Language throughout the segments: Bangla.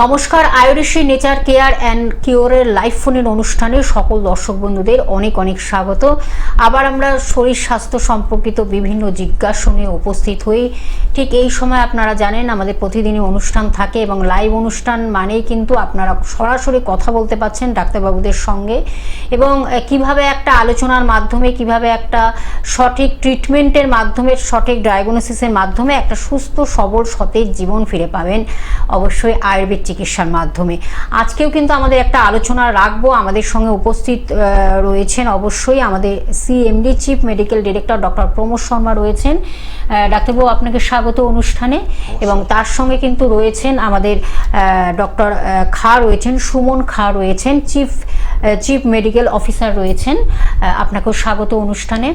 নমস্কার, Ayurishi nature care and কিওরের live ফোনের অনুষ্ঠানে সকল দর্শক বন্ধুদের অনেক অনেক স্বাগত। আবার আমরা শরীর স্বাস্থ্য সম্পর্কিত বিভিন্ন জিজ্ঞাসনে উপস্থিত হই। ঠিক এই সময় আপনারা জানেন আমাদের প্রতিদিনই অনুষ্ঠান থাকে এবং লাইভ অনুষ্ঠান মানেই কিন্তু আপনারা সরাসরি কথা বলতে পারছেন ডাক্তারবাবুদের সঙ্গে এবং কিভাবে একটা আলোচনার মাধ্যমে, কিভাবে একটা সঠিক ট্রিটমেন্টের মাধ্যমে, সঠিক ডায়াগনোসিসের মাধ্যমে একটা সুস্থ সবল সতেজ জীবন ফিরে পাবেন অবশ্যই আয়ুর্বেদ চিকিৎসার মাধ্যমে। আজকেও কিন্তু আমাদের একটা আলোচনা রাখবো। আমাদের সঙ্গে উপস্থিত রয়েছেন অবশ্যই আমাদের CMD chief medical director doctor Pramod Sharma রয়েছেন। ডাক্তারবাবু, আপনাকে স্বাগত অনুষ্ঠানে। এবং তার সঙ্গে কিন্তু রয়েছেন আমাদের ডক্টর খা রয়েছেন, সুমন খা রয়েছেন, চিফ মেডিকেল অফিসার রয়েছেন। আপনাকেও স্বাগত অনুষ্ঠানে।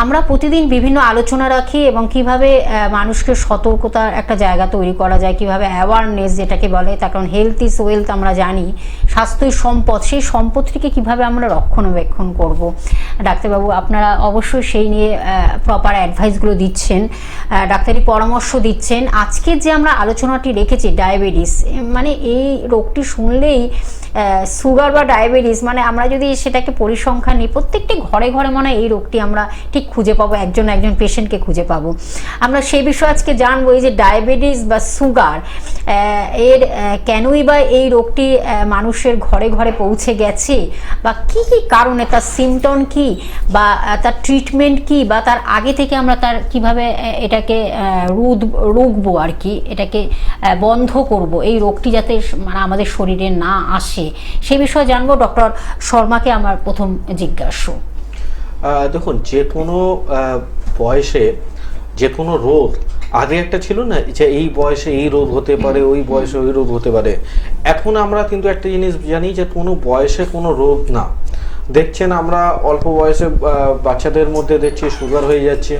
আমরা প্রতিদিন বিভিন্ন আলোচনা রাখি এবং কিভাবে মানুষকে সতর্কতার একটা জায়গা তৈরি করা যায়, কিভাবে অ্যাওয়ারনেস যেটাকে বলে, তার কারণ হেলথ ইজ ওয়েলথ আমরা জানি, স্বাস্থ্যই সম্পদ, সেই সম্পদটিকে কিভাবে আমরা রক্ষণাবেক্ষণ করব। ডাক্তারবাবু, আপনারা অবশ্যই সেই নিয়ে প্রপার অ্যাডভাইসগুলো দিচ্ছেন, ডাক্তারি পরামর্শ দিচ্ছেন। আজকের যে আমরা আলোচনাটি রেখেছি ডায়াবেটিস, মানে এই রোগটি শুনলেই সুগার বা ডায়াবেটিস, মানে আমরা যদি সেটাকে পরিসংখ্যান নিই, প্রত্যেকটি ঘরে ঘরে মনে হয় এই রোগটি আমরা ঠিক খুঁজে পাবো, একজন পেশেন্টকে খুঁজে পাবো। আমরা সেই বিষয়ে আজকে জানবো এই যে ডায়াবেটিস বা সুগার, এর কেনই বা এই রোগটি মানুষের ঘরে ঘরে পৌঁছে গেছে, বা কি কি কারণে, তার সিমটম কি, বা তার ট্রিটমেন্ট কি, বা তার আগে থেকে আমরা তার কিভাবে এটাকে রুখবো আর কি, এটাকে বন্ধ করব, এই রোগটি যাতে মানে আমাদের শরীরে না আসে, সেই বিষয়ে জানবো। ডক্টর শর্মাকে আমার প্রথম জিজ্ঞাসা। দেখুন, যে কোনো বয়সে যে কোনো রোগ, আগে একটা ছিল না যে এই বয়সে এই রোগ হতে পারে, ওই বয়সে ওই রোগ হতে পারে। এখন আমরা কিন্তু একটা জিনিস জানি যে কোনো বয়সে কোনো রোগ না। দেখছেন আমরা অল্প বয়সে বাচ্চাদের মধ্যে দেখছি সুগার হয়ে যাচ্ছে,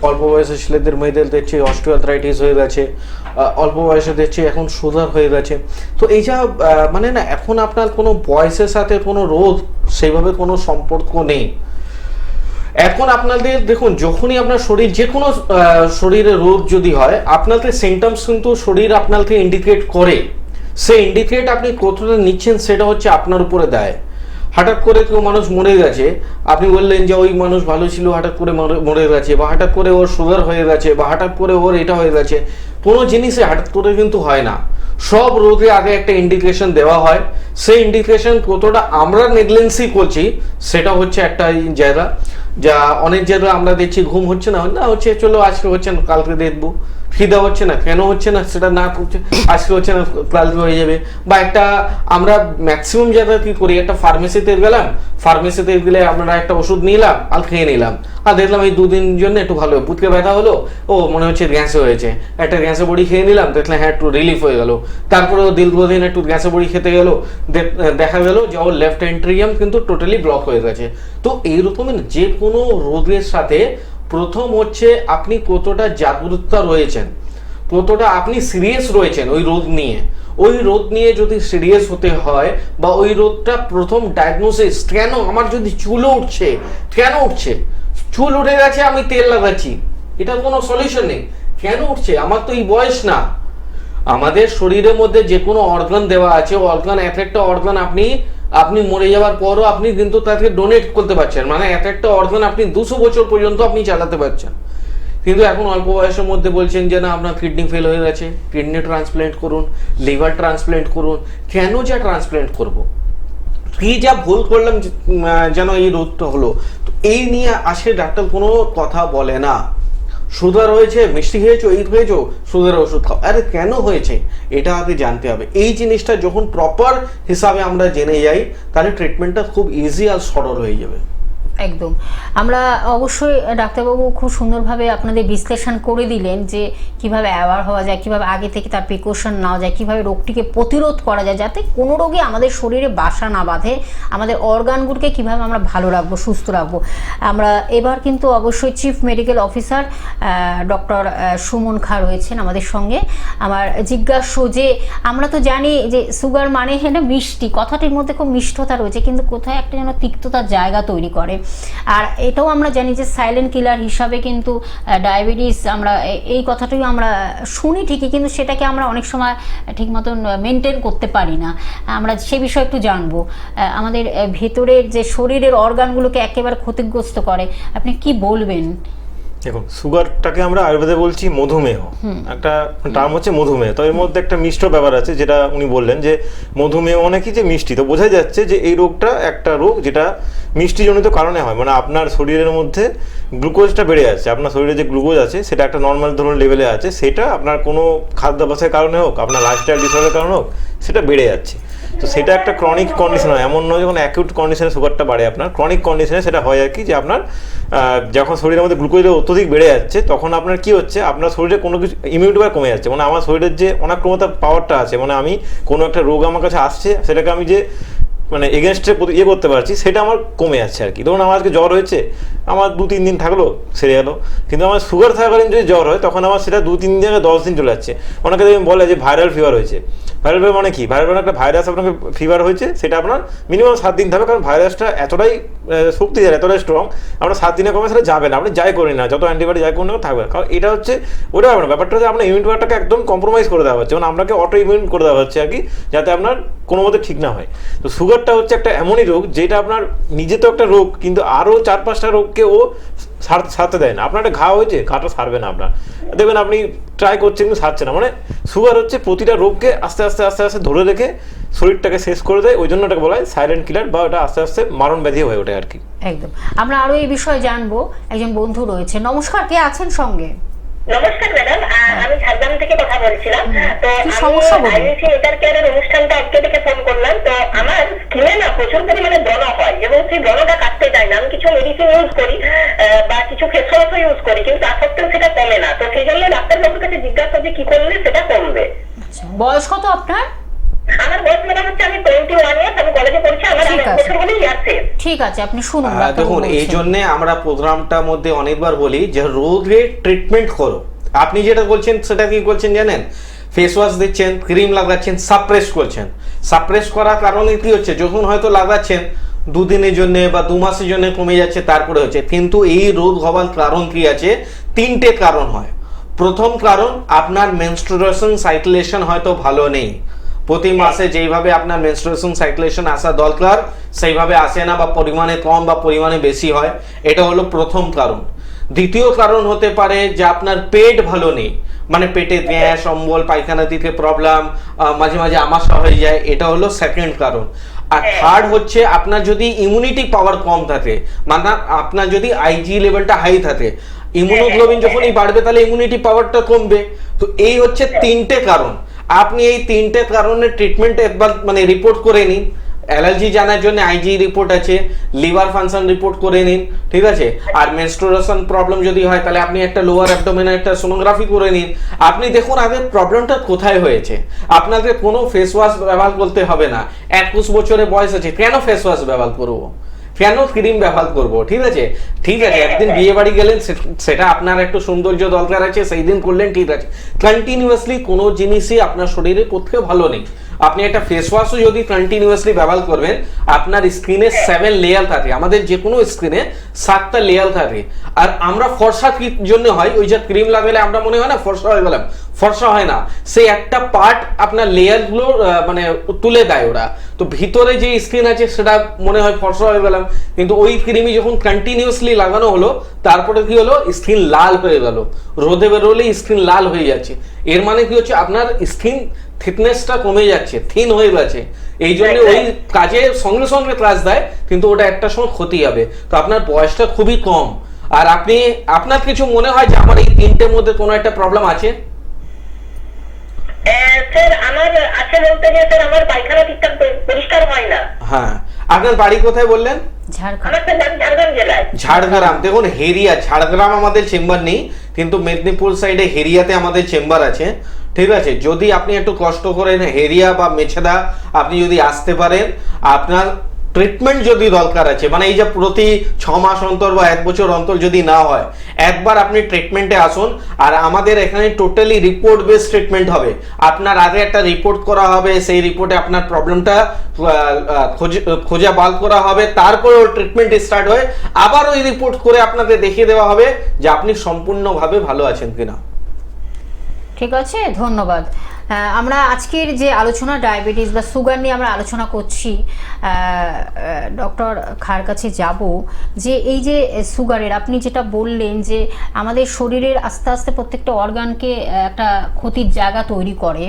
অল্প বয়সে ছেলেদের মেয়েদের দেখছি অস্টিওআর্থ্রাইটিস হয়ে গেছে, অল্প বয়সে দেখছি এখন সুগার হয়ে গেছে। তো এই যা মানে না, এখন আপনার কোনো বয়সের সাথে কোনো রোগ সেইভাবে কোনো সম্পর্ক নেই। এখন আপনাদের দেখুন, যখনই আপনার শরীর যে কোনো শরীরে রোগ যদি হয়, আপনাদের সিমটমস কিন্তু শরীর আপনাকে ইন্ডিকেট করে। সেই ইন্ডিকেট আপনি কতটা নিচ্ছেন সেটা হচ্ছে আপনার উপরে দেয়। হঠাৎ করে কেউ মানুষ মরে গেছে, আপনি বললেন যে ওই মানুষ ভালো ছিল, হঠাৎ করে মরে গেছে, বা হঠাৎ করে ওর সুগার হয়ে গেছে, বা হঠাৎ করে ওর এটা হয়ে গেছে। কোনো জিনিসে হঠাৎ করে কিন্তু হয় না। সব রোগে আগে একটা ইন্ডিকেশন দেওয়া হয়। সেই ইন্ডিকেশন কতটা আমরা নেগলেন্সি করছি সেটা হচ্ছে একটা জায়গা। যা অনেক জায়গায় আমরা দেখছি ঘুম হচ্ছে না, হচ্ছে চলো আজকে হচ্ছে না কালকে দেখবো, খিদা হচ্ছে না, কেন হচ্ছে না সেটা না করছে, আজকে হচ্ছে না কালকে হয়ে যাবে। বা একটা আমরা ম্যাক্সিমাম জায়গায় কি করি, একটা ফার্মেসিতে গেলাম, ফার্মেসিতে গেলে আমরা একটা ওষুধ নিলাম আর খেয়ে নিলাম, আর দেখলাম এই দুদিন জন্য একটু ভালো, বুকে ব্যথা হলো, ও মনে হচ্ছে গ্যাসে হয়েছে, একটা গ্যাসে বড়ি খেয়ে নিলাম, দেখলাম হ্যাঁ একটু রিলিফ হয়ে গেল। তারপরেও দীর্ঘদিন একটু গ্যাসে বড়ি খেতে গেল, দেখা গেল যে ওর লেফট এন্ট্রিয়াম কিন্তু টোটালি ব্লক হয়ে গেছে। তো এইরকমের যে কোনো রোগের সাথে প্রথম হচ্ছে আপনি কতটা জাগ্রতা রয়েছেন, কতটা আপনি সিরিয়াস রয়েছেন ওই রোগ নিয়ে। ওই রোগ নিয়ে যদি সিরিয়াস হতে হয়, বা ওই রোগটা প্রথম ডায়াগনোসিস, কেন আমার যদি চুল উঠছে, কেন উঠছে, চুল উঠে গেছে আমি তেল লাগাচ্ছি, এটার কোনো সলিউশন নেই, কেন উঠছে, আমার তো এই বয়স না। আমাদের শরীরের মধ্যে যে কোনো অর্গান দেওয়া আছে, অর্গান এক একটা অর্গান আপনি মরে যাওয়ার পরও আপনি কিন্তু তাকে ডোনেট করতে পারছেন, মানে এক একটা অর্গান আপনি 200 বছর পর্যন্ত আপনি চালাতে পারছেন। কিন্তু এখন অল্প বয়সের মধ্যে বলছেন যে না আপনার কিডনি ফেল হয়ে গেছে, কিডনি ট্রান্সপ্ল্যান্ট করুন, লিভার ট্রান্সপ্ল্যান্ট করুন। কেন যা ট্রান্সপ্ল্যান্ট করব, কি যা ভুল করলাম যেন এই রোগটা হলো, তো এই নিয়ে আসে ডাক্তার কোনো কথা বলে না। সুগার হয়েছে, মিষ্টি খেয়েছো, এই খেয়েছো, সুগারের ওষুধ খাও। আরে কেন হয়েছে এটা আগে জানতে হবে। এই জিনিসটা যখন প্রপার হিসাবে আমরা জেনে যাই, তাহলে ট্রিটমেন্টটা খুব ইজি আর সরল হয়ে যাবে। একদম। আমরা অবশ্যই ডাক্তারবাবু খুব সুন্দরভাবে আপনাদের বিশ্লেষণ করে দিলেন যে কিভাবে অ্যাওয়ার হওয়া যায়, কিভাবে আগে থেকে তার প্রিকশন নেওয়া যায়, কিভাবে রোগটিকে প্রতিরোধ করা যায় যাতে কোনো রোগে আমাদের শরীরে বাসা না বাঁধে, আমাদের অর্গানগুলোকে কিভাবে আমরা ভালো রাখবো, সুস্থ রাখবো। আমরা এবার কিন্তু অবশ্যই chief medical officer doctor Suman খা রয়েছেন আমাদের সঙ্গে। আমার জিজ্ঞাসা যে আমরা তো জানি যে সুগার মানে হ্যাঁ মিষ্টি, কথাটির মধ্যে খুব মিষ্টতা রয়েছে, কিন্তু কোথায় একটা যেন তিক্ততার জায়গা তৈরি করে। আর এটাও আমরা জানি যে সাইলেন্ট কিলার হিসাবে কিন্তু ডায়াবেটিস আমরা এই কথাটাই আমরা শুনি ঠিকই, কিন্তু সেটাকে আমরা অনেক সময় ঠিক মতন মেনটেন করতে পারি না। আমরা সে বিষয়ে একটু জানবো। আমাদের ভেতরের যে শরীরের অর্গানগুলোকে একেবারে ক্ষতিগ্রস্ত করে, আপনি কি বলবেন? দেখুন, সুগারটাকে আমরা আয়ুর্বেদে বলছি মধুমেহ, একটা টার্ম হচ্ছে মধুমেহ। তো এর মধ্যে একটা মিষ্ট ব্যাপার আছে, যেটা উনি বললেন যে মধুমেহ মানে কি, যে মিষ্টি। তো বোঝা যাচ্ছে যে এই রোগটা একটা রোগ যেটা মিষ্টিজনিত কারণে হয়, মানে আপনার শরীরের মধ্যে গ্লুকোজটা বেড়ে যাচ্ছে, আপনার শরীরে যে গ্লুকোজ আছে সেটা একটা নর্মাল ধরনের লেভেলে আছে, সেটা আপনার কোনো খাদ্যাভ্যাসের কারণে হোক, আপনার লাইফস্টাইল ডিসঅর্ডারের কারণে হোক, সেটা বেড়ে যাচ্ছে। তো সেটা একটা ক্রনিক কন্ডিশন হয়, এমন নয় যখন অ্যাকিউট কন্ডিশনে সুগারটা বাড়ে, আপনার ক্রনিক কন্ডিশনে সেটা হয় আর কি, যে আপনার যখন শরীরের মধ্যে গ্লুকোজের অত্যধিক বেড়ে যাচ্ছে, তখন আপনার কি হচ্ছে, আপনার শরীরে কোনো কিছু ইমিউনিটি পাওয়ার কমে যাচ্ছে। মানে আমার শরীরের যে অনাক্রমতা পাওয়ারটা আছে, মানে আমি কোনো একটা রোগ আমার কাছে আসছে, সেটাকে আমি যে মানে এগেনস্টে ইয়ে করতে পারছি, সেটা আমার কমে যাচ্ছে আর কি। ধরুন আমার আজকে জ্বর হয়েছে, আমার 2-3 দিন থাকলো, সেরে গেলো। কিন্তু আমার সুগার থাকাকালীন যদি জ্বর হয়, তখন আমার সেটা 2-3 দিন থেকে 10 দিন চলে যাচ্ছে। অনেকে দেখবেন বলে যে ভাইরাল ফিভার হয়েছে। ভাইরাল ফিভার মানে কি? ভাইরাল মানে একটা ভাইরাস আপনাকে ফিভার হয়েছে, সেটা আপনার মিনিমাম 7 দিন থাকবে, কারণ ভাইরাসটা এতটাই শক্তিশালী, এতটাই স্ট্রং, আমরা 7 দিনে কমে সেটা যাবে না, আপনি যাই করি না, যত অ্যান্টিবায়োটিক যাই করি না থাকবে। কারণ এটা হচ্ছে ওটা হবে না, ব্যাপারটা হচ্ছে আপনার ইমিউনিটি পাওয়ারটাকে একদম কম্প্রোমাইজ করে দেওয়া হচ্ছে, মানে আপনাকে অটো ইমিউন করে দেওয়া হচ্ছে আর কি, যাতে আপনার কোনো মতে ঠিক না হয়। তো সুগারটা হচ্ছে একটা এমনই রোগ যেটা আপনার নিজে তো একটা রোগ, কিন্তু আরও 4-5টা রোগকে ও সারতে দেয় না। আপনার একটা ঘা হয়েছে, ঘাটা সারবে না, আপনার দেখবেন আপনি ট্রাই করছেন কিন্তু সারছে না। মানে সুগার হচ্ছে প্রতিটা রোগকে আস্তে আস্তে আস্তে আস্তে ধরে রেখে শরীরটাকে শেষ করে দেয়, ওই জন্য ওটাকে বলা হয় সাইলেন্ট কিলার, বা ওটা আস্তে আস্তে মারণ ব্যাধি হয়ে ওঠে আর কি। একদম। আমরা আরো এই বিষয়ে জানবো, একজন বন্ধু রয়েছে। নমস্কার, কে আছেন সঙ্গে? নমস্কার ম্যাডাম, আমি ঝাড়গ্রাম থেকে কথা বলছিলাম। তো আমি আইএনসি নেচার কেয়ারের অনুষ্ঠানটা আজকে থেকে ফোন করলাম। তো আমার স্কিনে না প্রচুর পরিমাণে ব্রণ হয়, এবং সেই ব্রণটা কাটতে চায় না। আমি কিছু মেডিসিন ইউজ করি বা কিছু ফেস ওয়াশও ইউজ করি, কিন্তু তা সত্ত্বেও সেটা কমে না। তো সেই জন্য ডাক্তারবাবুর কাছে জিজ্ঞাসা যে কি করলে সেটা কমবে। বয়স কত আপনার? আমার বয়স ম্যাডাম হচ্ছে, আমি 21 ইয়ার্স, আমি কলেজে পড়ছি। আমার 1 বছর হলেই ইয়ার শেষ। ঠিক আছে, আপনি শুনুন। দেখুন, এই জন্য আমরা প্রোগ্রামটার মধ্যে অনেকবার বলি যে রোগের ট্রিটমেন্ট করো। আপনি যেটা বলছেন সেটা কি বলছেন জানেন? ফেস ওয়াশ দিচ্ছেন, ক্রিম লাগাচ্ছেন, সাপ্রেস করছেন। সাপ্রেস করার কারণে কি হচ্ছে, যখন হয়তো লাগাচ্ছেন 2 দিনের জন্য বা 2 মাসের জন্য কমে যাচ্ছে, তারপরে হচ্ছে। কিন্তু এই রোগ হওয়ার কারণ কি আছে? 3টে কারণ হয়। প্রথম কারণ, আপনার মেনস্ট্রুয়েশন সাইক্লেশন হয়তো ভালো নেই। প্রতি মাসে যেইভাবে আপনার মেনস্ট্রুয়েশন সাইক্লেশন আসা দরকার সেইভাবে আসে না, বা পরিমাণে কম বা পরিমাণে বেশি হয়। এটা হলো প্রথম কারণ। দ্বিতীয় কারণ হতে পারে যে আপনার পেট ভালো নেই, মানে পেটে গ্যাস, অম্বল, পায়খানা দিতে প্রবলেম, মাঝে মাঝে আমাশা হয়ে যায়, এটা হলো সেকেন্ড কারণ। আর থার্ড হচ্ছে আপনার যদি ইমিউনিটি পাওয়ার কম থাকে, মানে আপনার যদি আইজি লেভেলটা হাই থাকে, ইমিউনোগ্লোবিন যখনই বাড়বে তাহলে ইমিউনিটি পাওয়ারটা কমবে। তো এই হচ্ছে 3টে কারণ। আপনি এই 3টে কারণের ট্রিটমেন্ট একবার মানে রিপোর্ট করে নিন। অ্যালার্জি জানার জন্য আইজি রিপোর্ট আছে, লিভার ফাংশন রিপোর্ট করে নিন, ঠিক আছে। আর মেনস্ট্রুয়েশন প্রবলেম যদি হয় তাহলে আপনি একটা লোয়ার অ্যাবডোমেনের একটা সোনোগ্রাফি করে নিন। আপনি দেখুন আগে প্রবলেমটা কোথায় হয়েছে। আপনাকে কোনো ফেস ওয়াশ ব্যবহার করতে হবে না। 21 বছরের বয়স আছে, কেন ফেস ওয়াশ ব্যবহার করবো, কেন ক্রিম ব্যবহার করবো? ঠিক আছে, ঠিক আছে, একদিন বিয়ে বাড়ি গেলেন, সেটা আপনার একটু সৌন্দর্য দরকার আছে, সেই দিন করলেন, ঠিক আছে। কন্টিনিউয়াসলি কোনো জিনিসই আপনার শরীরে পক্ষে ভালো নেই। আপনি একটা ফেস ওয়াশও যদি কন্টিনিউয়াসলি ব্যবহার করবেন, আপনার স্কিনে 7 লেয়ার থাকে। আমাদের যে কোনো স্কিনে 7টা লেয়ার থাকে। আর আমরা ফর্সা কি জন্য হয়, ওই যে ক্রিম লাগালে আমরা মনে হয় না ফর্সা হয়ে গেলাম, ফর্সা হয় না। সেই একটা পার্ট আপনার লেয়ারগুলো মানে তুলে দেয় ওরা। তো ভিতরে যে স্কিন আছে সেটা মনে হয় ফর্সা হয়ে গেলাম, কিন্তু ওই ক্রিমই যখন কন্টিনিউয়াসলি লাগানো হলো, তারপরে কি হলো, স্কিন লাল হয়ে গেল। রোদে বেরোলেই স্কিন লাল হয়ে যাচ্ছে। এর মানে কি হচ্ছে, আপনার স্কিন থিকনেসটা কমে যাচ্ছে, থিন হয়ে গেছে। এই জন্য ওই কাজে সঙ্গে সঙ্গে ক্লাস দেয়, কিন্তু ওটা একটা সময় ক্ষতি হবে। তো আপনার বয়সটা খুবই কম। আর আপনার কিছু মনে হয় যে আমার এই 3টের মধ্যে কোনো একটা প্রবলেম আছে? স্যার আমার আছে বলতে যে স্যার আমার পায়খানা ঠিকঠাক পরিষ্কার হয় না। হ্যাঁ, আপনার বাড়ি কোথায় বললেন? ঝাড়গ্রাম জেলায়। ঝাড়গ্রাম। দেখুন, হেরিয়া, ঝাড়গ্রাম আমাদের চেম্বার নেই, কিন্তু মেদিনীপুর সাইডে হেরিয়াতে আমাদের চেম্বার আছে, ঠিক আছে। যদি আপনি একটু কষ্ট করেন, হেরিয়া বা মেছেদা আপনি যদি আসতে পারেন, আপনার ট্রিটমেন্ট যদি দরকার আছে, মানে এই যে প্রতি 6 মাস অন্তর বা 1 বছর অন্তর যদি না হয়, একবার আপনি ট্রিটমেন্টে আসুন। আর আমাদের এখানে টোটালি রিপোর্ট বেস ট্রিটমেন্ট হবে। আপনার আগে একটা রিপোর্ট করা হবে, সেই রিপোর্টে আপনার প্রবলেমটা খোঁজা বার করা হবে, তারপরে ওর ট্রিটমেন্ট স্টার্ট হয়। আবার ওই রিপোর্ট করে আপনাদের দেখিয়ে দেওয়া হবে যে আপনি সম্পূর্ণভাবে ভালো আছেন কিনা। ঠিক আছে, ধন্যবাদ। আমরা আজকের যে আলোচনা ডায়াবেটিস বা সুগার নিয়ে আমরা আলোচনা করছি, ডক্টর খার কাছে যাব যে এই যে সুগারের আপনি যেটা বললেন যে আমাদের শরীরের আস্তে আস্তে প্রত্যেকটা অর্গানকে একটা ক্ষতির জায়গা তৈরি করে,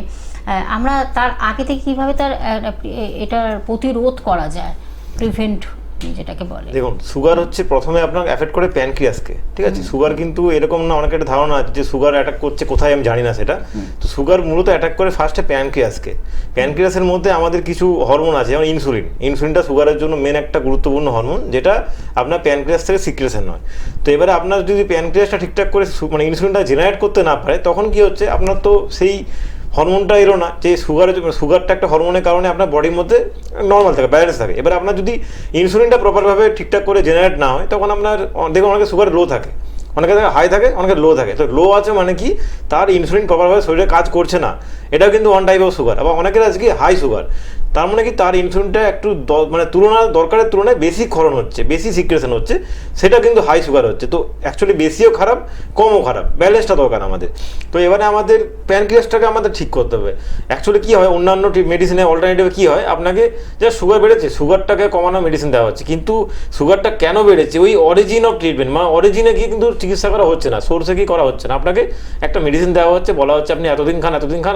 আমরা তার আগে থেকে কীভাবে তার এটার প্রতিরোধ করা যায়, প্রিভেন্ট যেটাকে বলে? দেখুন, সুগার হচ্ছে প্রথমে আপনার এফেক্ট করে প্যানক্রিয়াসকে, ঠিক আছে? সুগার কিন্তু এরকম না, অনেকের একটা ধারণা আছে যে সুগার অ্যাটাক করছে কোথায়, আমি জানি না সেটা। তো সুগার মূলত অ্যাটাক করে ফার্স্টে প্যানক্রিয়াসকে। প্যানক্রিয়াসের মধ্যে আমাদের কিছু হরমোন আছে, যেমন ইনসুলিনটা সুগারের জন্য মেন একটা গুরুত্বপূর্ণ হরমোন, যেটা আপনার প্যানক্রিয়াস থেকে সিক্রেশন হয়। তো এবারে আপনার যদি প্যানক্রিয়াসটা ঠিকঠাক করে মানে ইনসুলিনটা জেনারেট করতে না পারে, তখন কি হচ্ছে, আপনার তো সেই হরমোনটা এলো না, যে সুগারটা একটা হরমোনের কারণে আপনার বডির মধ্যে নর্মাল থাকে, ব্যালেন্স থাকে। এবার আপনার যদি ইনসুলিনটা প্রপারভাবে ঠিকঠাক করে জেনারেট না হয়, তখন আপনার দেখুন অনেকে সুগার লো থাকে, অনেকে হাই থাকে, অনেকে লো থাকে। তো লো আছে মানে কি, তার ইনসুলিন প্রপারভাবে শরীরে কাজ করছে না, এটাও কিন্তু ওয়ান টাইপ অফ সুগার। আবার অনেকের আছে কি হাই সুগার, তার মানে কি তার ইনসুলিনটা একটু মানে দরকারের তুলনায় বেশি ক্ষরণ হচ্ছে, বেশি সিক্রেশন হচ্ছে, সেটা কিন্তু হাই সুগার হচ্ছে। তো অ্যাকচুয়ালি বেশিও খারাপ, কমও খারাপ, ব্যালেন্সটা দরকার আমাদের। তো এবারে আমাদের প্যানক্রিয়াসটাকে আমাদের ঠিক করতে হবে। অ্যাকচুয়ালি কী হয়, অন্যান্য মেডিসিনে অল্টারনেটিভে কী হয়, আপনাকে যা সুগার বেড়েছে, সুগারটাকে কমানো মেডিসিন দেওয়া হচ্ছে, কিন্তু সুগারটা কেন বেড়েছে ওই অরিজিন অফ ট্রিটমেন্ট, মানে অরিজিনে গিয়ে কিন্তু চিকিৎসা করা হচ্ছে না, সোর্সে কি করা হচ্ছে না। আপনাকে একটা মেডিসিন দেওয়া হচ্ছে, বলা হচ্ছে আপনি এতদিন খান,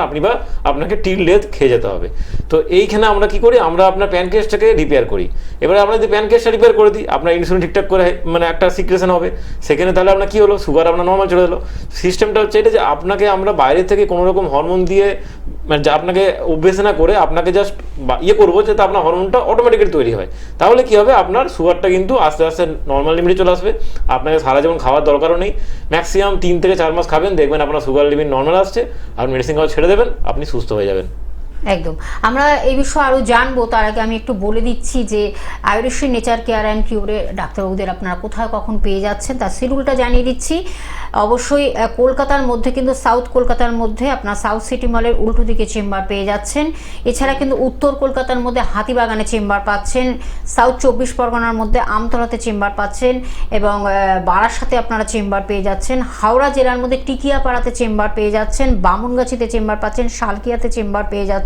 আপনি বা আপনাকে টিল ডেথ খেয়ে যেতে হবে। তো এইখানে আমরা কি করি, আমরা আপনার প্যানক্রিয়াসটাকে রিপেয়ার করি। এবারে আমরা যদি প্যানক্রিয়াসটা রিপেয়ার করে দিই, আপনার ইনসুলিন ঠিকঠাক করে মানে একটা সিক্রেশন হবে, সেখানে তাহলে আপনার কী হলো, সুগার আপনার নর্মাল চলে এলো। সিস্টেমটা হচ্ছে এটা যে আপনাকে আমরা বাইরে থেকে কোনো রকম হরমোন দিয়ে মানে আপনাকে অভ্যেস না করে আপনাকে জাস্ট ইয়ে করবো যাতে আপনার হরমোনটা অটোমেটিক্যালি তৈরি হয়। তাহলে কি হবে, আপনার সুগারটা কিন্তু আস্তে আস্তে নর্মাল লিমিটে চলে আসবে। আপনাকে সারা জীবন খাওয়ার দরকারও নেই, ম্যাক্সিমাম 3 থেকে 4 মাস খাবেন, দেখবেন আপনার সুগার লিমিট নর্মাল আসছে, আর মেডিসিন খাওয়া ছেড়ে দেবেন, আপনি সুস্থ হয়ে যাবেন। একদম, আমরা এই বিষয়ে আরও জানবো। তার আগে আমি একটু বলে দিচ্ছি যে আয়ুর্বেদ নেচার কেয়ার অ্যান্ড কিউরে ডাক্তারবাবুদের আপনারা কোথায় কখন পেয়ে যাচ্ছেন তার শিডিউলটা জানিয়ে দিচ্ছি। অবশ্যই কলকাতার মধ্যে কিন্তু সাউথ কলকাতার মধ্যে আপনার সাউথ সিটি মলের উল্টো দিকে চেম্বার পেয়ে যাচ্ছেন। এছাড়া কিন্তু উত্তর কলকাতার মধ্যে হাতিবাগানে চেম্বার পাচ্ছেন, সাউথ 24 পরগনার মধ্যে আমতলাতে চেম্বার পাচ্ছেন, এবং বারাসাতে আপনারা চেম্বার পেয়ে যাচ্ছেন। হাওড়া জেলার মধ্যে টিকিয়াপাড়াতে চেম্বার পেয়ে যাচ্ছেন, বামুনগাছিতে চেম্বার পাচ্ছেন, শালকিয়াতে চেম্বার পেয়ে যাচ্ছেন,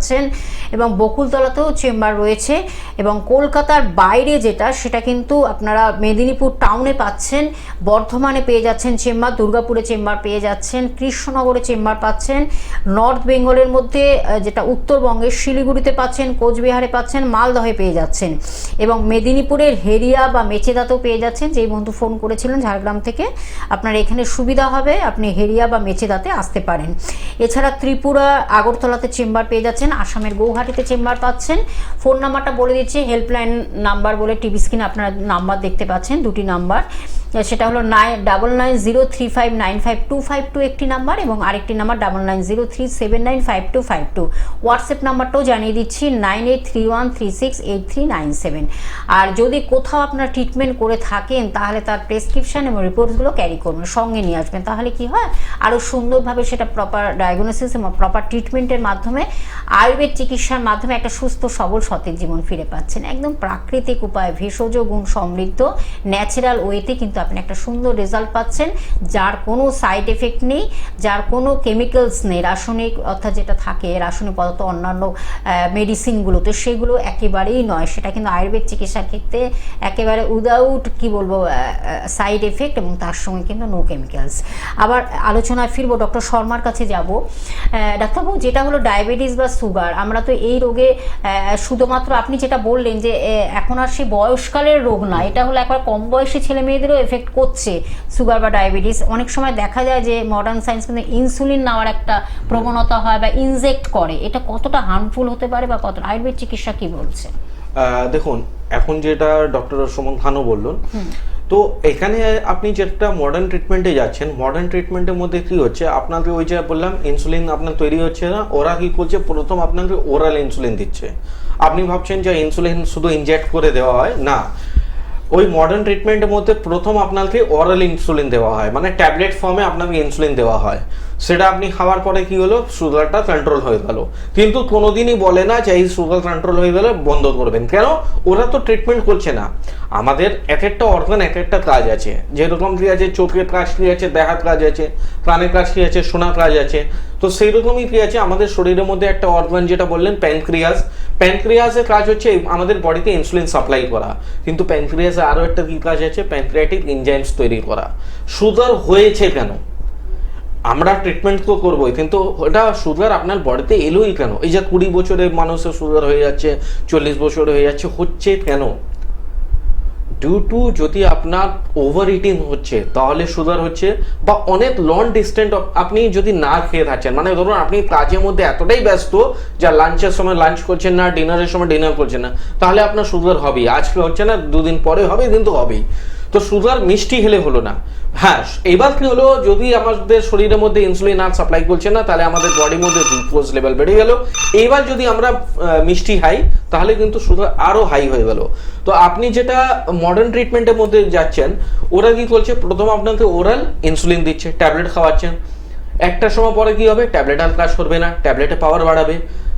এবং বকুলতলাতেও চেম্বার রয়েছে। এবং কলকাতার বাইরে যেটা, সেটা কিন্তু আপনারা মেদিনীপুর টাউনে পাচ্ছেন, বর্ধমানে পেয়ে যাচ্ছেন চেম্বার, দুর্গাপুরে চেম্বার পেয়ে যাচ্ছেন, কৃষ্ণনগরে চেম্বার পাচ্ছেন, নর্থ বেঙ্গলের মধ্যে যেটা উত্তরবঙ্গের শিলিগুড়িতে পাচ্ছেন, কোচবিহারে পাচ্ছেন, মালদহে পেয়ে যাচ্ছেন, এবং মেদিনীপুরের হেরিয়া বা মেচেদাতেও পেয়ে যাচ্ছেন। যেই বন্ধু ফোন করেছিলেন ঝাড়গ্রাম থেকে, আপনার এখানে সুবিধা হবে, আপনি হেরিয়া বা মেচেদাতে আসতে পারেন। এছাড়া ত্রিপুরা আগরতলাতে চেম্বার পেয়ে যাচ্ছেন, আসামের গৌহাটিতে চেম্বার পাচ্ছেন। ফোন নাম্বারটা বলে দিচ্ছি, হেল্পলাইন নাম্বার বলে টিভি স্ক্রিনে আপনারা নাম্বার দেখতে পাচ্ছেন, দুটি নাম্বার, সেটা হলো 9903595252 একটি নাম্বার, এবং আরেকটি নাম্বার 9903795252। হোয়াটসঅ্যাপ নাম্বারটাও জানিয়ে দিচ্ছি 9831368397। আর যদি কোথাও আপনার ট্রিটমেন্ট করে থাকেন, তাহলে তার প্রেসক্রিপশন এবং রিপোর্টসগুলো ক্যারি করবেন, সঙ্গে নিয়ে আসবেন। তাহলে কি হয়, আরও সুন্দরভাবে সেটা প্রপার ডায়াগনোসিস এবং প্রপার ট্রিটমেন্টের মাধ্যমে, আয়ুর্বেদ চিকিৎসার মাধ্যমে একটা সুস্থ সবল সতেজ জীবন ফিরে পাচ্ছেন। একদম প্রাকৃতিক উপায়, ভেষজ গুণ সমৃদ্ধ ন্যাচারাল ওয়েতে কিন্তু আপনি একটা সুন্দর রেজাল্ট পাচ্ছেন, যার কোনো সাইড এফেক্ট নেই, যার কোনো কেমিক্যালস নেই, রাসায়নিক অর্থাৎ যেটা থাকে রাসায়নিক পদার্থ অন্যান্য মেডিসিনগুলোতে, সেগুলো একেবারেই নয়। সেটা কিন্তু আয়ুর্বেদ চিকিৎসার ক্ষেত্রে একেবারে উইদাউট কি বলবো সাইড এফেক্ট, এবং তার সঙ্গে কিন্তু নো কেমিক্যালস। আবার আলোচনায় ফিরবো, ডক্টর শর্মার কাছে যাব। ডাক্তারবাবু, যেটা হলো ডায়াবেটিস বা সুগার, আমরা তো এই রোগে শুধুমাত্র আপনি যেটা বললেন যে এখন আর সে বয়সকালের রোগ না, এটা হলো একবার কম বয়সী ছেলে মেয়েদেরও এফেক্ট করছে সুগার বা ডায়াবেটিস। অনেক সময় দেখা যায় যে মডার্ন সায়েন্স কিন্তু ইনসুলিন নেওয়ার একটা প্রবণতা হয় বা ইনজেক্ট করে, এটা কতটা হার্মফুল হতে পারে বা কতটা, আয়ুর্বেদ চিকিৎসা কি বলছে? দেখুন, এখন যেটা ডক্টর সুমন খানও বললেন, তো এখানে আপনি যেটা মডার্ন ট্রিটমেন্টে যাচ্ছেন, মডার্ন ট্রিটমেন্টের মধ্যে কি হচ্ছে, আপনাকে ওই যে বললাম ইনসুলিন আপনার তৈরি হচ্ছে না, ওরা কি করছে প্রথম আপনাকে ওরাল ইনসুলিন দিচ্ছে। আপনি ভাবছেন যে ইনসুলিন শুধু ইনজেক্ট করে দেওয়া হয়, না, ওই মডার্ন ট্রিটমেন্টের মধ্যে প্রথম আপনাকে ওরাল ইনসুলিন দেওয়া হয়, মানে ট্যাবলেট ফর্মে আপনাকে ইনসুলিন দেওয়া হয়। সেটা আপনি খাওয়ার পরে কি হলো, সুগারটা কন্ট্রোল হয়ে গেল। কিন্তু কোনোদিনই বলে না যে এই সুগার কন্ট্রোল হয়ে গেলে বন্ধ করবেন, কেন? ওরা তো ট্রিটমেন্ট করছে না। আমাদের এক একটা অর্গান এক একটা কাজ আছে, যেরকম কি আছে চোখের কাজ কি আছে, দেখার কাজ আছে, কানের কাজ কি আছে, শোনার কাজ আছে। তো সেই রকমই কি আছে আমাদের শরীরের মধ্যে একটা অর্গান, যেটা বললেন প্যানক্রিয়াস, প্যানক্রিয়াসের কাজ হচ্ছে আমাদের বডিতে ইনসুলিন সাপ্লাই করা। কিন্তু প্যানক্রিয়াসে আরও একটা কি কাজ আছে, প্যানক্রিয়াটিক এনজাইমস তৈরি করা। সুগার হয়েছে কেন? আমরা ট্রিটমেন্ট তো করবোই, কিন্তু ওটা সুগার আপনার বডিতে এলোই কেন? এই যে 20 বছরের মানুষের সুগার হয়ে যাচ্ছে, 40 বছর হয়ে যাচ্ছে, হচ্ছে কেন? ডিউ টু যদি আপনার ওভার ইটিং হচ্ছে তাহলে সুগার হচ্ছে, বা অনেক লং ডিস্টেন্স আপনি যদি না খেয়ে থাকছেন, মানে ধরুন আপনি কাজের মধ্যে এতটাই ব্যস্ত যা লাঞ্চের সময় লাঞ্চ করছেন না, ডিনারের সময় ডিনার করছেন না, তাহলে আপনার সুগার হবেই। আজকে হচ্ছে না, 2 দিন পরে হবে, কিন্তু হবেই। তো সুগার মিষ্টি খেলে হলো না। হ্যাঁ, এবার কি হলো, যদি আমাদের শরীরের মধ্যে ইনসুলিন আর সাপ্লাই করছে না, তাহলে আমাদের বডির মধ্যে গ্লুকোজ লেভেল বেড়ে গেল। এইবার যদি আমরা মিষ্টি খাই, তাহলে কিন্তু সুগার আরো হাই হয়ে গেল। তো আপনি যেটা মডার্ন ট্রিটমেন্টের মধ্যে যাচ্ছেন, ওরা কি করছে, প্রথম আপনাকে ওরাল ইনসুলিন দিচ্ছে, ট্যাবলেট খাওয়াচ্ছেন। একটা সময় পরে কি হবে, ট্যাবলেট আর কাজ করবে না, ট্যাবলেটে পাওয়ার বাড়াবে।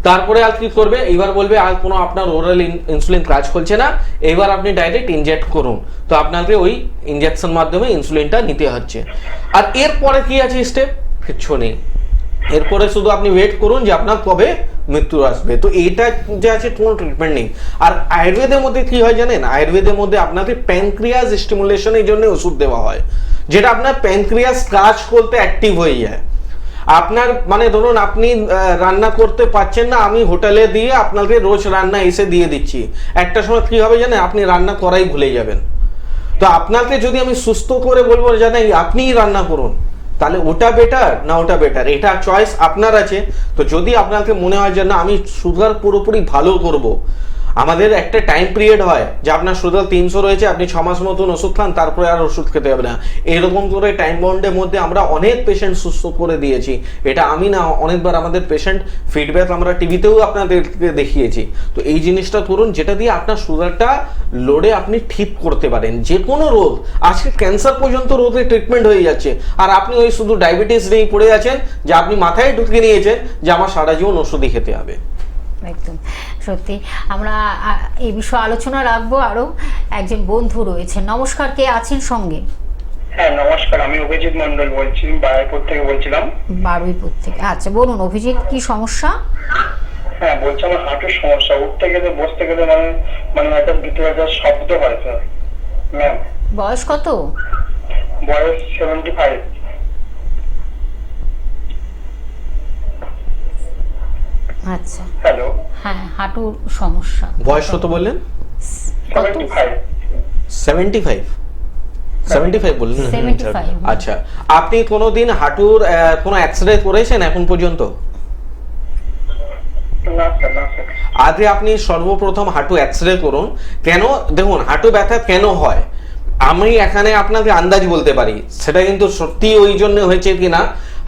তারপরে আর কি করবে, এইবার বলবে আর কোনো আপনার ওরাল ইনসুলিন কাজ করছে না, এবার আপনি ডাইরেক্ট ইনজেক্ট করুন। তো আপনাকে ওই ইনজেকশন মাধ্যমে ইনসুলিনটা নিতে হচ্ছে। আর এরপরে কি আছে স্টেপ, কিচ্ছু নেই। এরপরে শুধু আপনি ওয়েট করুন যে আপনার কবে মৃত্যু আসবে। তো এইটা যে আছে কোনো ট্রিটমেন্ট নেই। আর আয়ুর্বেদের মধ্যে কি হয় জানেন, আয়ুর্বেদের মধ্যে আপনাকে প্যানক্রিয়াস স্টিমুলেশনের জন্য ওষুধ দেওয়া হয়, যেটা আপনার প্যানক্রিয়াস কাজ করতে অ্যাক্টিভ হয়ে যায়। আপনার মানে ধরুন আপনি রান্না করতে পারছেন না, আমি হোটেলে দিয়ে আপনাকে রোজ রান্না এসে দিয়ে দিচ্ছি, একটা সময় কি হবে জানেন, আপনি রান্না করাই ভুলে যাবেন। তো আপনাকে যদি আমি সুস্থ করে বলবো জানেন আপনিই রান্না করুন, তাহলে ওটা বেটার না ওটা বেটার, এটা চয়েস আপনার আছে। তো যদি আপনাকে মনে হয় যে না আমি সুগার পুরোপুরি ভালো করব, আমাদের একটা টাইম পিরিয়ড হয় যে আপনার সুগার 300 রয়েছে, আপনি 6 মাস মতন ওষুধ খান, তারপরে আর ওষুধ খেতে হবে না। এরকম করে টাইম বাউন্ডের মধ্যে আমরা অনেক পেশেন্ট সুস্থ করে দিয়েছি। এটা আমি না, অনেকবার আমাদের পেশেন্ট ফিডব্যাক আমরা টিভিতেও আপনাদেরকে দেখিয়েছি। তো এই জিনিসটা করুন, যেটা দিয়ে আপনার সুগারটা লোডে আপনি ঠিক করতে পারেন। যে কোনো রোগ, আজকে ক্যান্সার পর্যন্ত রোগের ট্রিটমেন্ট হয়ে যাচ্ছে, আর আপনি ওই শুধু ডায়াবেটিস নিয়েই পড়ে আছেন, যে আপনি মাথায় ঢুকে নিয়েছেন যে আমার সারা জীবন ওষুধই খেতে হবে। একদম সত্যি। আমরা এই বিষয়ে আলোচনা রাখবো। আরো একজন বন্ধু রয়েছে, নমস্কার, কে আছেন সঙ্গে? হ্যাঁ নমস্কার, আমি অভিজিৎ মন্ডল বলছি, বারুইপুর থেকে বলছিলাম। বারুইপুর থেকে, আচ্ছা বলুন অভিজিৎ, কি সমস্যা? হ্যাঁ বলছি, আমার হাঁটুর সমস্যা, উঠতে গেলে বসতে গেলে মানে একটা ভিতরে একটা শব্দ হয় স্যার। ম্যাম বয়স কত? বয়স 75। আচ্ছা, হ্যালো, হ্যাঁ হাঁটুর সমস্যা। বয়স কত বললেন? 75। 75 বললেন? 75। আচ্ছা, আপনি কোনোদিন হাঁটুর কোনো এক্সরে করেছেন এখন পর্যন্ত? না স্যার, না স্যার। আগে আপনি সর্বপ্রথম হাঁটু এক্সরে করুন। কেন দেখুন, হাঁটু ব্যথা কেন হয় আমি এখানে আপনাকে আন্দাজ বলতে পারি, সেটা কিন্তু সত্যি ওই জন্য হয়েছে কিনা।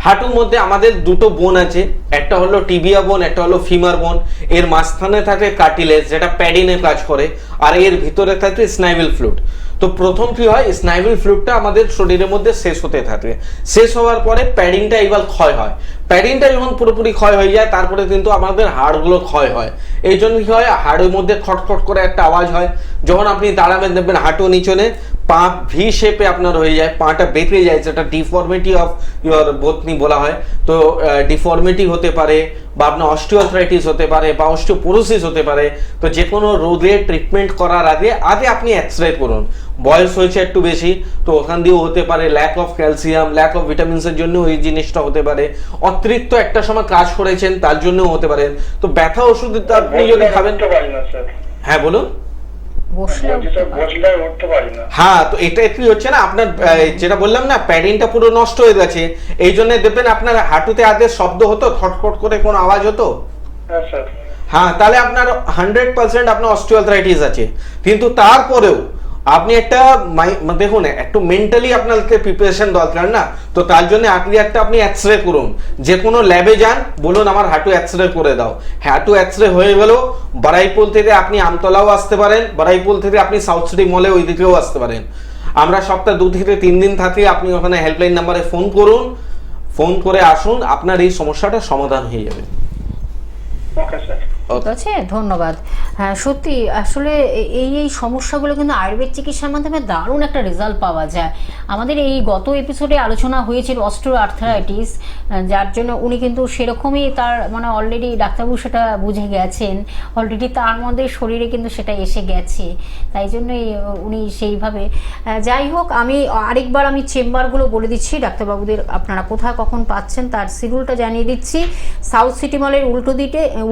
হাঁটুর মধ্যে আমাদের দুটো বোন আছে, একটা হলো টিবিয়া বোন, একটা হলো ফিমার বোন। এর মাঝখানে থাকে কার্টিলেজ, যেটা প্যাডিনে কাজ করে, আর এর ভিতরে থাকে স্নাইভিল ফ্লুইড। তো প্রথম কি হয়, স্নাইভিল ফ্লুইডটা আমাদের শরীরের মধ্যে শেষ হতে থাকে। শেষ হওয়ার পরে প্যাডিংটা এবার ক্ষয় হয়। প্যাডিংটা যখন পুরোপুরি ক্ষয় হয়ে যায়, তারপরে কিন্তু আমাদের হাড়গুলো ক্ষয় হয়। এই জন্য কি হয়, হাড়ের মধ্যে খটখট করে একটা আওয়াজ হয়। যখন আপনি দাঁড়াবেন দেখবেন হাঁটু নিচনে, পা ভি শেপে আপনার হয়ে যায়, পাটা বেঁকে যায়, যেটা ডিফর্মিটি অফ ইউর বোথনি বলা হয়। তো ডিফর্মিটি হতে পারে, বা আপনার অস্টিওআর্থ্রাইটিস হতে পারে, বা অস্টিওপোরোসিস হতে পারে। তো যে কোনো রোগের ট্রিটমেন্ট করার আগে আপনি এক্সরে করুন। বয়স হয়েছে একটু বেশি, তো ওখান দিয়েও হতে পারে lack of calcium, lack of ভিটামিনসের জন্য এই জিনিসটা হতে পারে। অতিরিক্ত একটা সময় কাজ করেছেন তার জন্যও হতে পারে। তো ব্যথা ওষুধ আপনি যদি খাবেন। হ্যাঁ বলুন। হ্যাঁ, তো এটা কি হচ্ছে না, আপনার যেটা বললাম না, প্যাডিংটা পুরো নষ্ট হয়ে গেছে। এই জন্য দেখবেন আপনার হাঁটুতে আগে শব্দ হতো, খটখট করে কোনো আওয়াজ হতো। হ্যাঁ, তাহলে আপনার 100% আপনার অস্টিওআর্থ্রাইটিস আছে। কিন্তু তারপরেও আপনি একটা দেখুন, একটু মেন্টালি আপনাকে প্রিপারেশন দরকার না, তো তার জন্য আপনি এক্সরে করুন, যে কোনো ল্যাবে যান, বলুন আমার হাঁটু এক্সরে করে দাও। হাঁটু এক্সরে হয়ে গেল, বারাইপুল থেকে আপনি আমতলাও আসতে পারেন, বারাইপুল থেকে আপনি সাউথ সিটি মলে ওই দিকেও আসতে পারেন। আমরা সপ্তাহে 2 থেকে 3 দিন থাকি। আপনি ওখানে হেল্পলাইন নাম্বারে ফোন করুন, ফোন করে আসুন, আপনার এই সমস্যাটা সমাধান হয়ে যাবে। Okay sir. ঠিক আছে, ধন্যবাদ। হ্যাঁ, সত্যি আসলে এই সমস্যাগুলো কিন্তু আয়ুর্বেদ চিকিৎসার মাধ্যমে দারুণ একটা রেজাল্ট পাওয়া যায়। আমাদের এই গত এপিসোডে আলোচনা হয়েছিল অস্টিওআর্থ্রাইটিস, যার জন্য উনি কিন্তু সেরকমই তার মানে অলরেডি ডাক্তারবাবু সেটা বুঝে গেছেন, অলরেডি তার মধ্যে শরীরে কিন্তু সেটা এসে গেছে, তাই জন্যই উনি সেইভাবে। যাই হোক, আমি আরেকবার চেম্বারগুলো বলে দিচ্ছি ডাক্তারবাবুদের, আপনারা কোথায় কখন পাচ্ছেন তার শিডিউলটা জানিয়ে দিচ্ছি। সাউথ সিটি মলের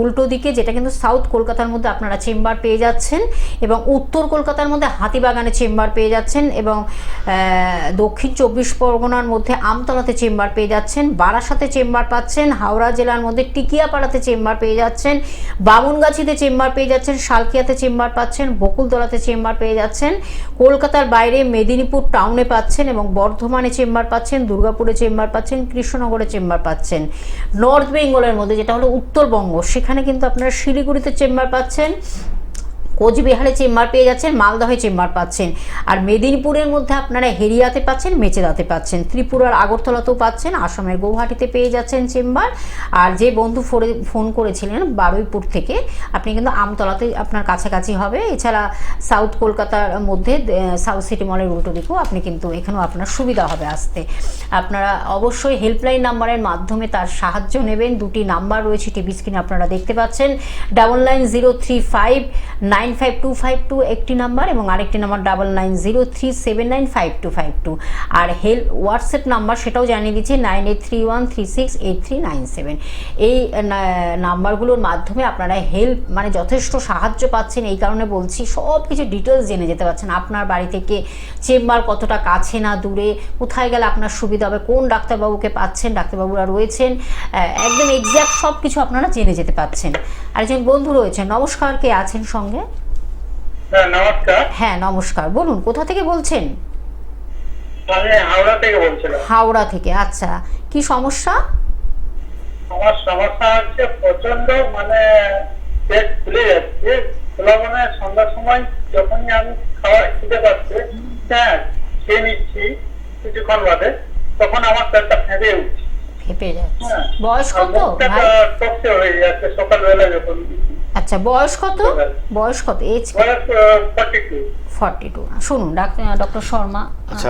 উল্টো দিকে যেটা কিন্তু সাউথ কলকাতার মধ্যে আপনারা চেম্বার পেয়ে যাচ্ছেন, এবং উত্তর কলকাতার মধ্যে হাতিবাগানে চেম্বার পেয়ে যাচ্ছেন, এবং দক্ষিণ 24 পরগনার মধ্যে আমতলাতে চেম্বার পেয়ে যাচ্ছেন, বারাসাতে চেম্বার পাচ্ছেন, হাওড়া জেলার মধ্যে টিকিয়াপাড়াতে চেম্বার পেয়ে যাচ্ছেন, বামুনগাছিতে চেম্বার পেয়ে যাচ্ছেন, শালকিয়াতে চেম্বার পাচ্ছেন, বকুলতলাতে চেম্বার পেয়ে যাচ্ছেন, কলকাতার বাইরে মেদিনীপুর টাউনে পাচ্ছেন, এবং বর্ধমানে চেম্বার পাচ্ছেন, দুর্গাপুরে চেম্বার পাচ্ছেন, কৃষ্ণনগরে চেম্বার পাচ্ছেন। নর্থ বেঙ্গলের মধ্যে যেটা হলো উত্তরবঙ্গ, সেখানে কিন্তু আপনারা শিলিগুড়িতে চেম্বার পাচ্ছেন, কোচবিহারে চেম্বার পেয়ে যাচ্ছেন, মালদহে চেম্বার পাচ্ছেন, আর মেদিনীপুরের মধ্যে আপনারা হেরিয়াতে পাচ্ছেন, মেচেদাতে পাচ্ছেন, ত্রিপুরার আগরতলাতেও পাচ্ছেন, আসামের গৌহাটিতে পেয়ে যাচ্ছেন চেম্বার। আর যে বন্ধু ফোন করেছিলেন বারুইপুর থেকে, আপনি কিন্তু আমতলাতে আপনার কাছাকাছি হবে। এছাড়া সাউথ কলকাতার মধ্যে সাউথ সিটি মলের উল্টো দিকেও আপনি কিন্তু এখানেও আপনার সুবিধা হবে আসতে। আপনারা অবশ্যই হেল্পলাইন নাম্বারের মাধ্যমে তার সাহায্য নেবেন। 2টি নাম্বার রয়েছে টিভি স্ক্রিনে আপনারা দেখতে পাচ্ছেন, 9903595252 একটি নাম্বার, এবং আরেকটি নাম্বার 9903795252। আর হোয়াটসঅ্যাপ নাম্বার সেটাও জানিয়ে দিচ্ছি, 9831368397। এই নাম্বারগুলোর মাধ্যমে আপনারা মানে যথেষ্ট সাহায্য পাচ্ছেন। এই কারণে বলছি, সব কিছু ডিটেলস জেনে যেতে পারছেন। আপনার বাড়ি থেকে চেম্বার কতটা কাছে না দূরে, কোথায় গেলে আপনার সুবিধা হবে, কোন ডাক্তারবাবুকে পাচ্ছেন, ডাক্তারবাবুরা রয়েছেন, একদম এক্স্যাক্ট সব কিছু আপনারা জেনে যেতে পাচ্ছেন। আরেকজন বন্ধু রয়েছেন, নমস্কার, কে আছেন সঙ্গে? নমস্কার। হ্যাঁ নমস্কার, বলুন কোথা থেকে বলছেন? আমি হাওড়া থেকে বলছিলাম। হাওড়া থেকে, আচ্ছা, কি সমস্যা? আমার সমস্যা হচ্ছে প্রচন্ড মানে পেট ফুলে যাচ্ছে, খোলা মানে সন্ধ্যার সময় যখনই আমি খাবার খেতে পারছি, হ্যাঁ খেয়ে নিচ্ছি কিছুক্ষণ বাদে, তখন আমার পেটটা ফেঁপে উঠছে। ফেপে যাচ্ছে। বয়স কত ভাই? টকসে হয়ে যাচ্ছে সকালবেলা যখন। আচ্ছা, বয়স কত? বয়স কত? এজ? বয়স 42। 42। শুনুন ডক্টর শর্মা, আচ্ছা,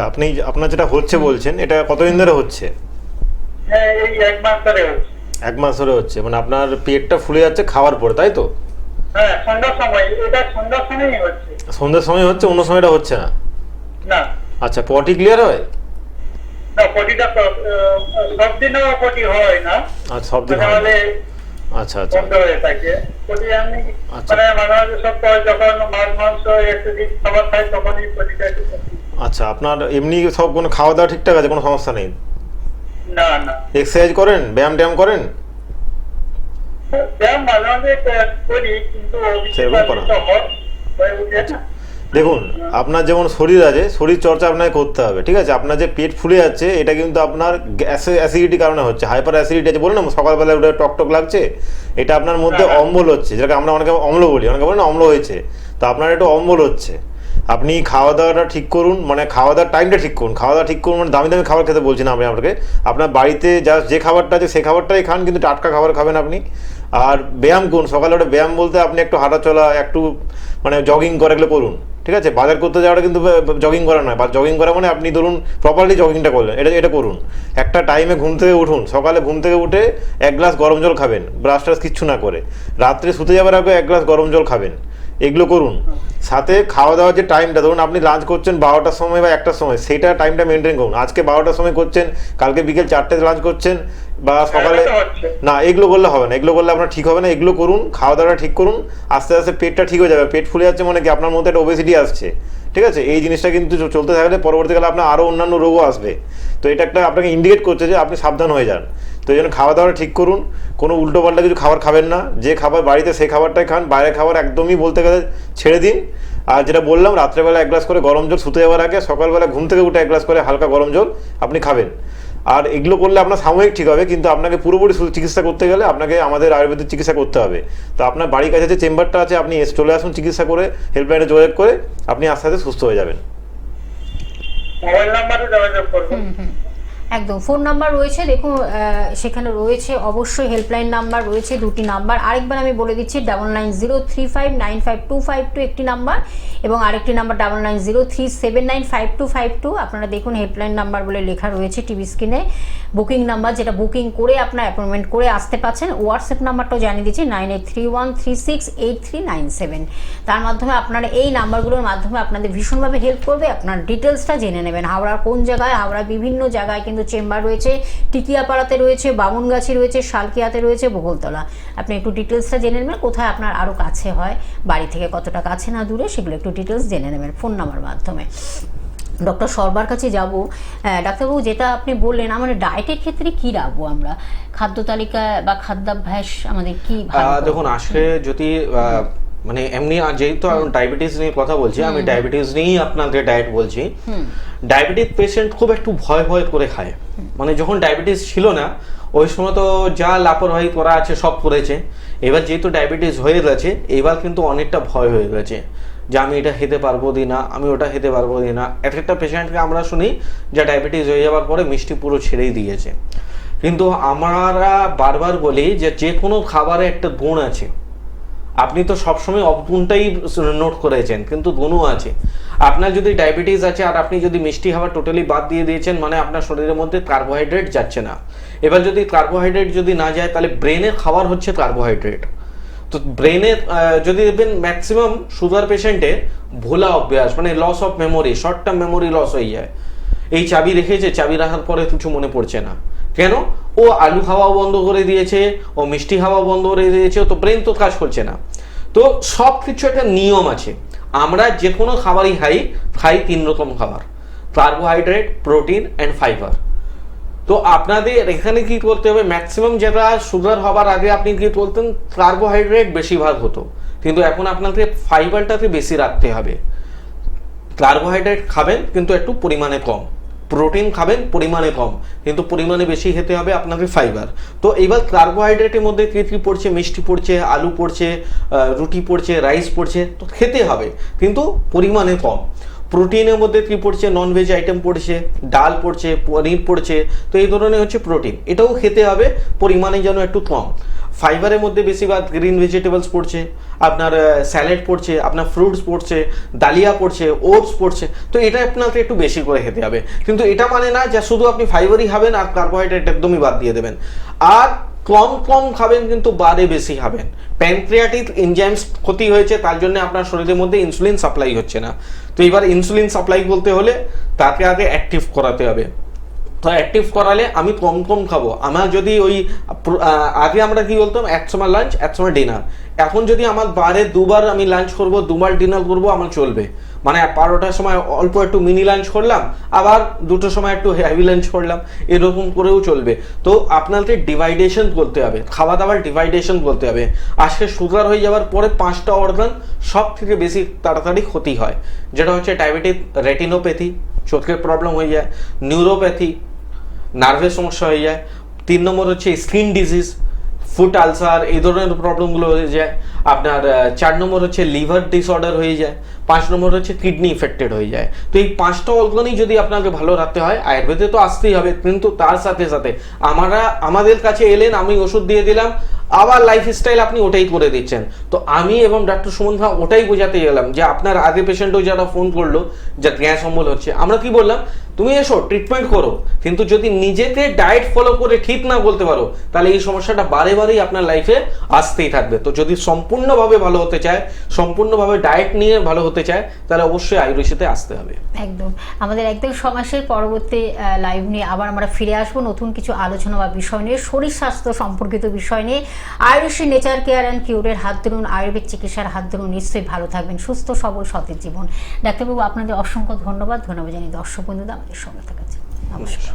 আপনার যেটা হচ্ছে বলছেন, এটা কতদিন ধরে হচ্ছে? হ্যাঁ, এই 1 মাস ধরে হচ্ছে। 1 মাস ধরে হচ্ছে, মানে আপনার পেটটা ফুলে যাচ্ছে খাওয়ার পরে, তাই তো? হ্যাঁ, সন্ধ্যার সময়, এটা সন্ধ্যার সময়ই হচ্ছে। সন্ধ্যার সময় হচ্ছে, অন্য সময়টা হচ্ছে না? না। আচ্ছা, পটি ক্লিয়ার হয়? না, পটিটা সব দিনও পটি হয় না। আচ্ছা, সব দিন হয় না। আচ্ছা আচ্ছা বন্ধ হয়ে থাকে পটি। আমি আচ্ছা। মানে মাঝে মাঝে সপ্তাহে যখন মাছ মাংস একটু দিন খাবার খাই, তখনই পটিটা একটু পটি। আচ্ছা, আপনার এমনি সব কোনো খাওয়া দাওয়া ঠিকঠাক আছে, কোনো সমস্যা নেই? না না। এক্সারসাইজ করেন, ব্যায়াম করেন? ব্যায়াম মাঝে মাঝে করি, কিন্তু সেরকম করা হয়ে উঠে না। দেখুন, আপনার যেমন শরীর আছে, শরীর চর্চা আপনাকে করতে হবে, ঠিক আছে? আপনার যে পেট ফুলে যাচ্ছে, এটা কিন্তু আপনার অ্যাসিডিটি কারণে হচ্ছে, হাইপার অ্যাসিডিটি আছে, বলে না সকালবেলা উঠে টক লাগছে, এটা আপনার মধ্যে অম্বল হচ্ছে, যেটাকে আমরা অনেকে অম্ল বলি, অনেকে বলেন অম্ল হয়েছে, তো আপনার একটু অম্বল হচ্ছে। আপনি খাওয়া দাওয়াটা ঠিক করুন, মানে খাওয়া দাওয়ার টাইমটা ঠিক করুন। খাওয়া দাওয়া ঠিক করুন মানে দামি দামি খাবার খেতে বলছি না আমি আপনাকে, আপনার বাড়িতে যে খাবারটা আছে সেই খাবারটাই খান, কিন্তু টাটকা খাবার খাবেন আপনি। আর ব্যায়াম করুন, সকালে ওটা ব্যায়াম বলতে আপনি একটু হাঁটা চলা, একটু মানে জগিং করে এগুলো করুন, ঠিক আছে? বাজার করতে যাওয়াটা কিন্তু জগিং করা নয়, বা জগিং করা মানে আপনি ধরুন প্রপারলি জগিংটা করলেন, এটা করুন। একটা টাইমে ঘুম থেকে উঠুন, সকালে ঘুম থেকে উঠে 1 গ্লাস গরম জল খাবেন, ব্রাশ ট্রাশ কিচ্ছু না করে। রাত্রে শুতে যাবার আগে 1 গ্লাস গরম জল খাবেন, এগুলো করুন। সাথে খাওয়া দাওয়ার যে টাইমটা, ধরুন আপনি লাঞ্চ করছেন 12টার সময় বা 1টার সময়, সেটা টাইমটা মেনটেন করুন। আজকে 12টার সময় করছেন, কালকে বিকেল 4টায় লাঞ্চ করছেন, বা সকালে এটা তো হচ্ছে। না, এগুলো করলে হবে না, এগুলো করলে আপনার ঠিক হবে না। এগুলো করুন, খাওয়া দাওয়াটা ঠিক করুন, আস্তে আস্তে পেটটা ঠিক হয়ে যাবে। পেট ফুলে যাচ্ছে মানে কি আপনার মধ্যে একটা ওবেসিটি আসছে, ঠিক আছে? এই জিনিসটা কিন্তু চলতে থাকলে পরবর্তীকালে আপনার আরও অন্যান্য রোগও আসবে। তো এটা একটা আপনাকে ইন্ডিকেট করছে যে আপনি সাবধান হয়ে যান। তো এই জন্য খাওয়া দাওয়াটা ঠিক করুন, কোনো উল্টোপাল্টা কিছু খাবার খাবেন না, যে খাবার বাড়িতে সেই খাবারটাই খান, বাইরের খাবার একদমই বলতে গেলে ছেড়ে দিন। আর যেটা বললাম, রাত্রেবেলা 1 গ্লাস করে গরম জল, শুতে যাওয়ার আগে সকালবেলা ঘুম থেকে উঠে 1 গ্লাস করে হালকা গরম জল আপনি খাবেন। আর এগুলো করলে আপনার সাময়িক ঠিক হবে, কিন্তু আপনাকে পুরোপুরি চিকিৎসা করতে গেলে আপনাকে আমাদের আয়ুর্বেদিক চিকিৎসা করতে হবে। তো আপনার বাড়ির কাছে যে চেম্বারটা আছে, আপনি চলে আসুন, চিকিৎসা করে হেল্পলাইনে যোগাযোগ করে আপনি আস্তে আস্তে সুস্থ হয়ে যাবেন। মোবাইল নাম্বারে যোগাযোগ করবেন। একদম ফোন নাম্বার রয়েছে, দেখুন সেখানে রয়েছে অবশ্যই হেল্পলাইন নাম্বার রয়েছে, 2টি নাম্বার। আরেকবার আমি বলে দিচ্ছি, 9903595252 একটি নাম্বার, এবং আরেকটি নাম্বার 9903795252। আপনারা দেখুন হেল্পলাইন নাম্বার বলে লেখা রয়েছে টিভি স্ক্রিনে। বুকিং নাম্বার, যেটা বুকিং করে আপনার অ্যাপয়েন্টমেন্ট করে আসতে পাচ্ছেন। হোয়াটসঅ্যাপ নাম্বারটাও জানিয়ে দিচ্ছি, 9831368397। তার মাধ্যমে আপনারা এই নাম্বারগুলোর মাধ্যমে আপনাদের ভীষণভাবে হেল্প করবে, আপনার ডিটেলসটা জেনে নেবেন। হাওড়ার কোন জায়গায়, হাওড়ার বিভিন্ন জায়গায় কিন্তু চেম্বার রয়েছে, টিকিয়াপাড়াতে রয়েছে, বামুনগাছি রয়েছে, শালকিয়াতে রয়েছে, বগলতলা। আপনি একটু ডিটেলসটা জেনে নেবেন, কোথায় আপনার আরও কাছে হয়, বাড়ি থেকে কতটা কাছে না দূরে, সেগুলো একটু ডিটেলস জেনে নেবেন ফোন নাম্বার মাধ্যমে। ডক্টর সরবার কাছে যাব। ডাক্তারবাবু, যেটা আপনি বললেন, আমাদের ডায়েটের ক্ষেত্রে কি রাখবো আমরা, খাদ্য তালিকা বা খাদ্যাভ্যাস আমাদের কি ভালো করবো? দেখুন, আজকে যদি মানে এমনি যেহেতু ডায়াবেটিস নিয়ে কথা বলছি, আমি ডায়াবেটিস নিয়েই আপনাদের ডায়েট বলছি। ডায়াবেটিস পেশেন্ট খুব একটু ভয় ভয় করে খায়। মানে যখন ডায়াবেটিস ছিল না ওই সময় তো যা লাপরওয়াহি করা আছে সব করেছে। এবার যেহেতু ডায়াবেটিস হয়ে গেছে, এবার কিন্তু অনেকটা ভয় হয়ে গেছে যে আমি এটা খেতে পারবো দি না, আমি ওটা খেতে পারবো দি না। একটা পেশেন্টকে আমরা শুনি যে ডায়াবেটিস হয়ে যাওয়ার পরে মিষ্টি পুরো ছেড়েই দিয়েছে। কিন্তু আমরা বারবার বলি যে কোনো খাবারে একটা গুণ আছে। আপনি তো সবসময় অবগুণটাই নোট করেছেন, কিন্তু গুণও আছে। আপনার যদি ডায়াবেটিস আছে আর আপনি যদি মিষ্টি খাবার টোটালি বাদ দিয়ে দিয়েছেন, মানে আপনার শরীরের মধ্যে কার্বোহাইড্রেট যাচ্ছে না। এবার যদি কার্বোহাইড্রেট যদি না যায়, তাহলে ব্রেনের খাবার হচ্ছে কার্বোহাইড্রেট। তো ব্রেনের যদি দেখবেন ম্যাক্সিমাম সুগার পেশেন্টে ভোলা অভ্যাস, মানে loss of memory, short term memory loss হয়ে যায়। এই চাবি রেখেছে, চাবি রাখার পরে কিছু মনে পড়ছে না। কেন? ও আলু খাওয়াও বন্ধ করে দিয়েছে, ও মিষ্টি খাওয়াও বন্ধ করে দিয়েছে, তো ব্রেন তো কাজ করছে না। তো সব কিছু একটা নিয়ম আছে। আমরা যে কোনো খাবারই খাই 3 রকম খাবার: কার্বোহাইড্রেট, প্রোটিন অ্যান্ড ফাইবার। তো আপনাদের এখানে কি করতে হবে, ম্যাক্সিমাম যেটা সুগার হবার আগে আপনি কি বলতেন কার্বোহাইড্রেট বেশিরভাগ হতো, কিন্তু এখন আপনাকে ফাইবারটাকে বেশি রাখতে হবে। কার্বোহাইড্রেট খাবেন কিন্তু একটু পরিমাণে কম, প্রোটিন খাবেন পরিমাণে কম, কিন্তু পরিমাণে বেশি খেতে হবে আপনাকে ফাইবার। তো এবার কার্বোহাইড্রেটের মধ্যে কী কী পড়ছে, মিষ্টি পড়ছে, আলু পড়ছে, রুটি পড়ছে, রাইস পড়ছে, তো খেতে হবে কিন্তু পরিমাণে কম। প্রোটিনের মধ্যে কী পড়ছে, ননভেজ আইটেম পড়ছে, ডাল পড়ছে, পনির পড়ছে, তো এই ধরনের হচ্ছে প্রোটিন, এটাও খেতে হবে পরিমাণে যেন একটু কম। ফাইবারের মধ্যে বেশিরভাগ গ্রিন ভেজিটেবলস পড়ছে, আপনার স্যালাড পড়ছে, আপনার ফ্রুটস পড়ছে, ডালিয়া পড়ছে, ওটস পড়ছে, তো এটা আপনাকে একটু বেশি করে খেতে হবে। কিন্তু এটা মানে না যে শুধু আপনি ফাইবারই খাবেন আর কার্বোহাইড্রেট একদমই বাদ দিয়ে দেবেন। আর কম কম খাবেন কিন্তু বারে বেশি খাবেন। প্যানক্রিয়াটিক এনজাইমস ক্ষতি হয়েছে, তার জন্য আপনার শরীরের মধ্যে ইনসুলিন সাপ্লাই হচ্ছে না। তো এবার ইনসুলিন সাপ্লাই বলতে হলে তাকে আগে অ্যাক্টিভ করাতে হবে। তো অ্যাক্টিভ করালে আমি কম কম খাবো। আমার যদি ওই আগে আমরা কি বলতাম, এক সময় লাঞ্চ এক সময় ডিনার, এখন যদি আমার বারে 2বার আমি লাঞ্চ করব, 2বার ডিনার করব, আমার চলবে। মানে 12টার সময় অল্প একটু মিনি লাঞ্চ করলাম, আবার 2টোর সময় একটু হেভি লাঞ্চ করলাম, এরকম করেও চলবে। তো আপনাদের ডিভাইডেশন করতে হবে, খাওয়া দাওয়ার ডিভাইডেশন করতে হবে। আজকে সুগার হয়ে যাওয়ার পরে 5টা অর্গান সব থেকে বেশি তাড়াতাড়ি ক্ষতি হয়, যেটা হচ্ছে ডায়াবেটিস, রেটিনোপ্যাথি, চোখের প্রবলেম হয়ে যায়, নিউরোপ্যাথি, নার্ভের সমস্যা হয়ে যায়, 3 নম্বর হচ্ছে স্কিন ডিজিজ, ফুড আলসার, এই ধরনের প্রবলেমগুলো হয়ে যায় আপনার। 4 নম্বর হচ্ছে লিভার ডিসঅর্ডার হয়ে যায়, 5 নম্বর হচ্ছে কিডনি ইফেক্টেড হয়ে যায়। তো এই 5টা অর্গানই যদি আপনাকে ভালো রাখতে হয়, আয়ুর্বেদে তো আসতেই হবে, কিন্তু তার সাথে সাথে আমাদের কাছে এলেন, আমি ওষুধ দিয়ে দিলাম, আবার লাইফস্টাইল আপনি ওটাই করে দিচ্ছেন। তো আমি এবং ডক্টর সুমন খা ওটাই বোঝাতে গেলাম যে আপনার আগে পেশেন্টও যারা ফোন করলো যে গ্যাস অম্বল হচ্ছে, আমরা কি বললাম, তুমি এসো ট্রিটমেন্ট করো, কিন্তু যদি নিজেকে ডায়েট ফলো করে ঠিক না বলতে পারো, তাহলে এই সমস্যাটা বারে বারেই আপনার লাইফে আসতেই থাকবে। তো যদি সম্পূর্ণ সম্পূর্ণভাবে ভালো হতে চায়, সম্পূর্ণভাবে ডায়েট নিয়ে ভালো হতে চায়, তাহলে অবশ্যই আয়ুর্বেশিতে আসতে হবে। একদম আমাদের একদম সমাজের পরবর্তী লাইভ নিয়ে আবার আমরা ফিরে আসবো নতুন কিছু আলোচনা বা বিষয় নিয়ে, শরীর স্বাস্থ্য সম্পর্কিত বিষয় নিয়ে। আয়ুষী নেচার কেয়ার অ্যান্ড কিউরের হাত ধরুন, আয়ুর্বেদ চিকিৎসার হাত ধরুন, নিশ্চয়ই ভালো থাকবেন, সুস্থ সবল সতেজ জীবন। ডাক্তারবাবু আপনাদের অসংখ্য ধন্যবাদ জানি দর্শক বন্ধুদের আমাদের সঙ্গে থাকার জন্য। নমস্কার।